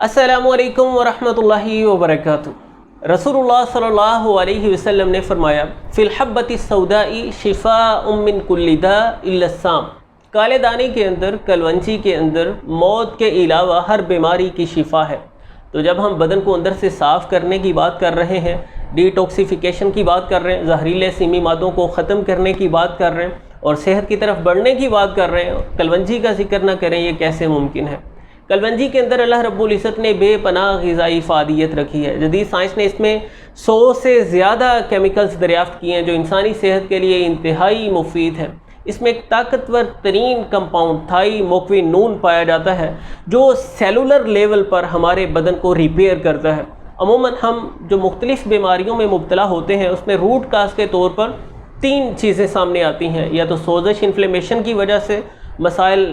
अस्सलामु अलैकुम वरहमतुल्लाहि वबरकातुहू। रसूलुल्लाह सल्लल्लाहु अलैहि वसल्लम ने फरमाया, फिल हब्बति सौदाई शिफाउम मिन कुल्लि दा इल्ला साम। काले दाने के अंदर, कलवंजी के अंदर मौत के अलावा हर बीमारी की शिफा है। तो जब हम बदन को अंदर से साफ़ करने की बात कर रहे हैं, डिटॉक्सिफिकेशन की बात कर रहे हैं, जहरीले सीमी मादों को ख़त्म करने की बात कर रहे हैं और सेहत की तरफ बढ़ने की बात कर रहे हैं, कलवंजी का जिक्र ना करें, ये कैसे मुमकिन है। कलवंजी के अंदर अल्लाह रब्बुल इज़्ज़त ने बेपनाह ग़िज़ाई इफ़ादियत रखी है। जदीद साइंस ने इसमें 100 से ज़्यादा केमिकल्स दरियाफ़्त किए हैं जो इंसानी सेहत के लिए इंतहाई मुफीद है। इसमें एक ताकतवर तरीन कंपाउंड थाइमोक्विनोन पाया जाता है जो सेलुलर लेवल पर हमारे बदन को रिपेयर करता है। अमूमन हम जो मुख्तलिफ़ बीमारियों में मुब्तला होते हैं उसमें रूट काज के तौर पर 3 चीज़ें सामने आती हैं। या तो सोज़श इन्फ्लेमेशन की वजह से मसाइल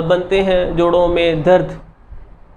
बनते हैं, जोड़ों में दर्द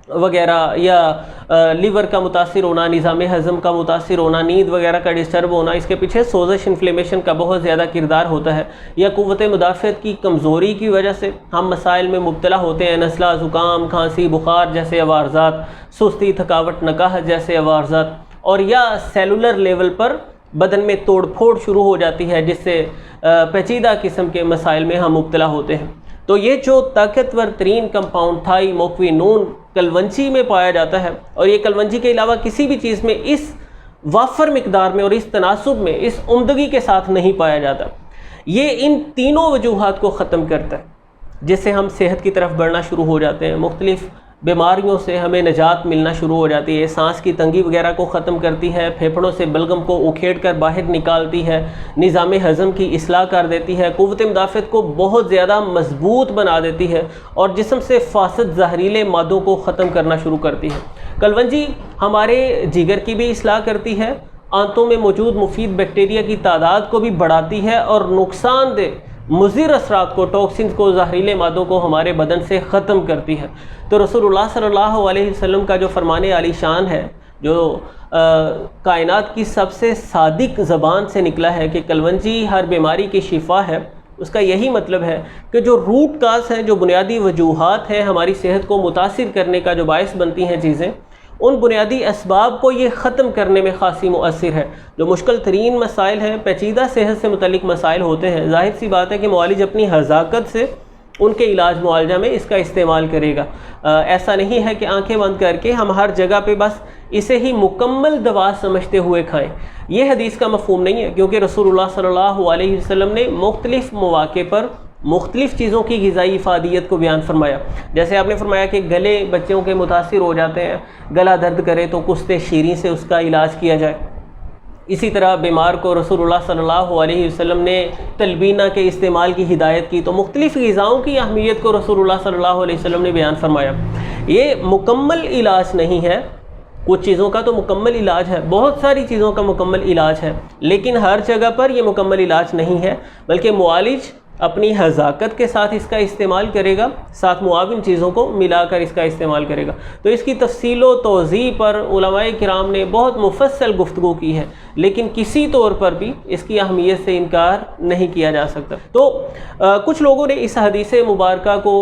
वगैरह, या लीवर का मुतासिर होना, निज़ाम हज़म का मुतासिर होना, नींद वगैरह का डिस्टर्ब होना, इसके पीछे सोज़श इन्फ्लेमेशन का बहुत ज़्यादा किरदार होता है। या क़ुव्वत मुदाफ़अत की कमज़ोरी की वजह से हम मसाइल में मुब्तला होते हैं, नज़ला, ज़ुकाम, खांसी, बुखार जैसे अवारज़ात, सुस्ती, थकावट, नकाहत जैसे अवारज़ात, और या सेलुलर लेवल पर बदन में तोड़ फोड़ शुरू हो जाती है जिससे पेचीदा किस्म के मसाइल में हम मुब्तला होते हैं। तो ये जो ताकतवर तरीन कंपाउंड थाइमोक्विनोन कलवंजी में पाया जाता है, और ये कलवंजी के अलावा किसी भी चीज़ में इस वाफर मिकदार में और इस तनासुब में, इस उम्दगी के साथ नहीं पाया जाता। ये इन तीनों वजूहात को ख़त्म करता है जिससे हम सेहत की तरफ बढ़ना शुरू हो जाते हैं, मुख्तलिफ़ बीमारियों से हमें निजात मिलना शुरू हो जाती है, सांस की तंगी वगैरह को ख़त्म करती है, फेफड़ों से बलगम को उखेड़ कर बाहर निकालती है, निज़ाम हज़म की इस्लाह कर देती है, क़ुव्वत मुदाफ़अत को बहुत ज़्यादा मजबूत बना देती है और जिस्म से फासद जहरीले मादों को ख़त्म करना शुरू करती है। कलवंजी हमारे जिगर की भी इस्लाह करती है, आंतों में मौजूद मुफीद बैक्टीरिया की तादाद को भी बढ़ाती है और नुकसानदेह मुज़िर असरात को, टॉक्सिन्स को, जहरीले मादों को हमारे बदन से ख़त्म करती है। तो रसूलुल्लाह सल्लल्लाहु अलैहि वसल्लम का जो फरमाने आली शान है, जो कायनात की सबसे सादिक ज़बान से निकला है कि कलवंजी हर बीमारी की शिफा है, उसका यही मतलब है कि जो रूट काज है, जो बुनियादी वजूहात हैं हमारी सेहत को मुतासिर करने का, जो बायस बनती हैं चीज़ें, उन बुनियादी असबाब को ये ख़त्म करने में ख़ासी मुअस्सिर है। जो मुश्किल तरीन मसाइल हैं, पेचीदा सेहत से मुतल्लिक मसाइल होते हैं, ज़ाहिर सी बात है कि मुआलिज अपनी हज़ाकत से उनके इलाज मुआलजा में इसका इस्तेमाल करेगा। ऐसा नहीं है कि आंखें बंद करके हम हर जगह पे बस इसे ही मुकम्मल दवा समझते हुए खाएं। ये हदीस का मफ़हूम नहीं है, क्योंकि रसूलुल्लाह सल्लल्लाहु अलैहि वसल्लम ने मुख्तलिफ़ मौक़े पर मुख्तलिफ़ चीज़ों की ग़िज़ाई इफ़ादियत को बयान फरमाया। जैसे आपने फरमाया कि गले बच्चों के मुतासिर हो जाते हैं, गला दर्द करे तो कुस्ते शीरी से उसका इलाज किया जाए। इसी तरह बीमार को रसूलुल्लाह सल्लल्लाहु अलैहि वसल्लम ने तलबीना के इस्तेमाल की हिदायत की, तो मुख्तलिफ़ ग़िज़ाओं की अहमियत को रसूलुल्लाह सल्लल्लाहु अलैहि वसल्लम ने बयान फरमाया। ये मुकम्मल इलाज नहीं है, कुछ चीज़ों का तो मुकम्मल इलाज है, बहुत सारी चीज़ों का मुकम्मल इलाज है, लेकिन हर जगह पर यह मुकम्मल इलाज नहीं है, बल्कि मुआलिज अपनी हज़ाकत के साथ इसका इस्तेमाल करेगा, साथ मुआविन चीज़ों को मिलाकर इसका इस्तेमाल करेगा। तो इसकी तफ़सील व तौज़ीह पर उलमाए किराम ने बहुत मुफस्सल गुफ्तगू की है, लेकिन किसी तौर पर भी इसकी अहमियत से इनकार नहीं किया जा सकता। तो कुछ लोगों ने इस हदीस मुबारका को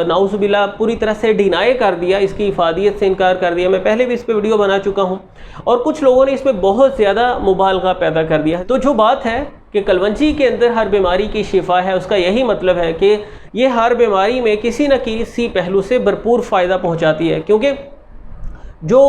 नाउज़ुबिल्लाह पूरी तरह से डिनाई कर दिया, इसकी इफ़ादियत से इनकार कर दिया। मैं पहले भी इस पर वीडियो बना चुका हूँ, और कुछ लोगों ने इसमें बहुत ज़्यादा मुबालगा पैदा कर दिया है। तो जो बात है कि कलवंजी के अंदर हर बीमारी की शिफा है, उसका यही मतलब है कि ये हर बीमारी में किसी न किसी पहलू से भरपूर फ़ायदा पहुंचाती है, क्योंकि जो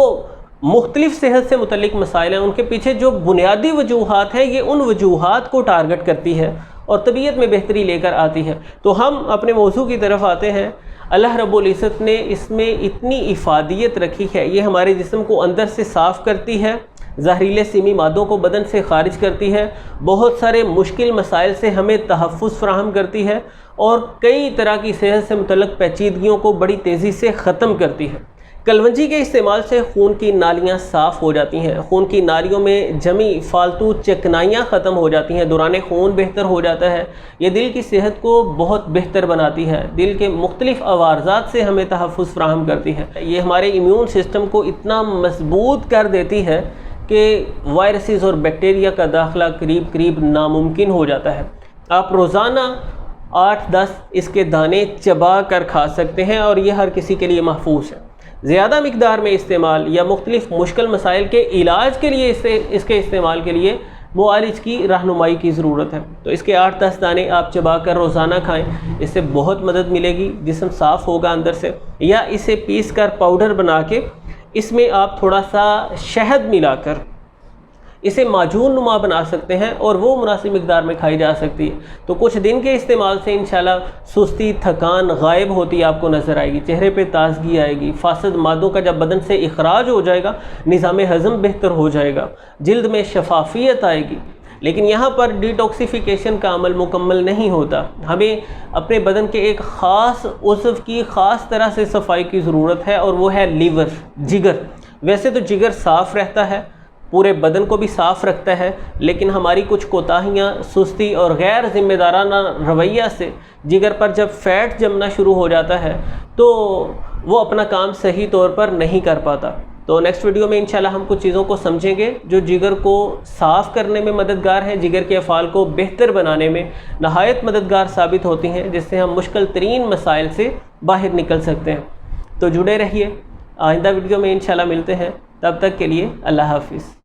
मुख्तलिफ़ सेहत से मुतल्लिक मसाइल हैं उनके पीछे जो बुनियादी वजूहात हैं, ये उन वजूहात को टारगेट करती है और तबीयत में बेहतरी लेकर आती है। तो हम अपने मौजू की तरफ आते हैं। अल्लाह रब्बुल इज़्ज़त ने इसमें इतनी इफ़ादियत रखी है, ये हमारे जिस्म को अंदर से साफ़ करती है, जहरीले सीमी मादों को बदन से ख़ारिज करती है, बहुत सारे मुश्किल मसाइल से हमें तहफ़्फ़ुज़ फ़राहम करती है, और कई तरह की सेहत से मुतल्लिक़ पेचीदगियों को बड़ी तेज़ी से ख़त्म करती है। कलवंजी के इस्तेमाल से खून की नालियाँ साफ़ हो जाती हैं, खून की नालियों में जमी फालतू चिकनाइयाँ ख़त्म हो जाती हैं, दौरान खून बेहतर हो जाता है। ये दिल की सेहत को बहुत बेहतर बनाती है, दिल के मुख्तलिफ़ अवारज़ात से हमें तहफ़्फ़ुज़ फ़राहम करती है। ये हमारे इम्यून सिस्टम को इतना मजबूत कर देती है कि वायरसेस और बैक्टीरिया का दाखिला करीब करीब नामुमकिन हो जाता है। आप रोज़ाना 8-10 इसके दाने चबा कर खा सकते हैं और ये हर किसी के लिए महफूज है। زیادہ مقدار میں استعمال یا مختلف مشکل مسائل کے علاج کے لیے اس کے استعمال کے لیے معالج کی رہنمائی کی ضرورت ہے۔ تو اس کے 8-10 دانے آپ چبا کر روزانہ کھائیں، اس سے بہت مدد ملے گی، جسم صاف ہوگا اندر سے۔ یا اسے پیس کر پاؤڈر بنا کے اس میں آپ تھوڑا سا شہد ملا کر اسے معجون نما بنا سکتے ہیں، اور وہ مناسب مقدار میں کھائی جا سکتی ہے۔ تو کچھ دن کے استعمال سے انشاءاللہ سستی، تھکان غائب ہوتی آپ کو نظر آئے گی، چہرے پہ تازگی آئے گی، فاسد مادوں کا جب بدن سے اخراج ہو جائے گا، نظام ہضم بہتر ہو جائے گا، جلد میں شفافیت آئے گی۔ لیکن یہاں پر ڈیٹاکسیفیکیشن کا عمل مکمل نہیں ہوتا، ہمیں اپنے بدن کے ایک خاص عضو کی خاص طرح سے صفائی کی ضرورت ہے، اور وہ ہے لیور، جگر۔ ویسے تو جگر صاف رہتا ہے، پورے بدن کو بھی صاف رکھتا ہے، لیکن ہماری کچھ کوتاہیاں، سستی اور غیر ذمہ دارانہ رویہ سے جگر پر جب فیٹ جمنا شروع ہو جاتا ہے تو وہ اپنا کام صحیح طور پر نہیں کر پاتا۔ تو نیکسٹ ویڈیو میں انشاءاللہ ہم کچھ چیزوں کو سمجھیں گے جو جگر کو صاف کرنے میں مددگار ہیں، جگر کے افعال کو بہتر بنانے میں نہایت مددگار ثابت ہوتی ہیں، جس سے ہم مشکل ترین مسائل سے باہر نکل سکتے ہیں۔ تو جڑے رہیے، آئندہ ویڈیو میں انشاءاللہ ملتے ہیں، تب تک کے لیے اللہ حافظ۔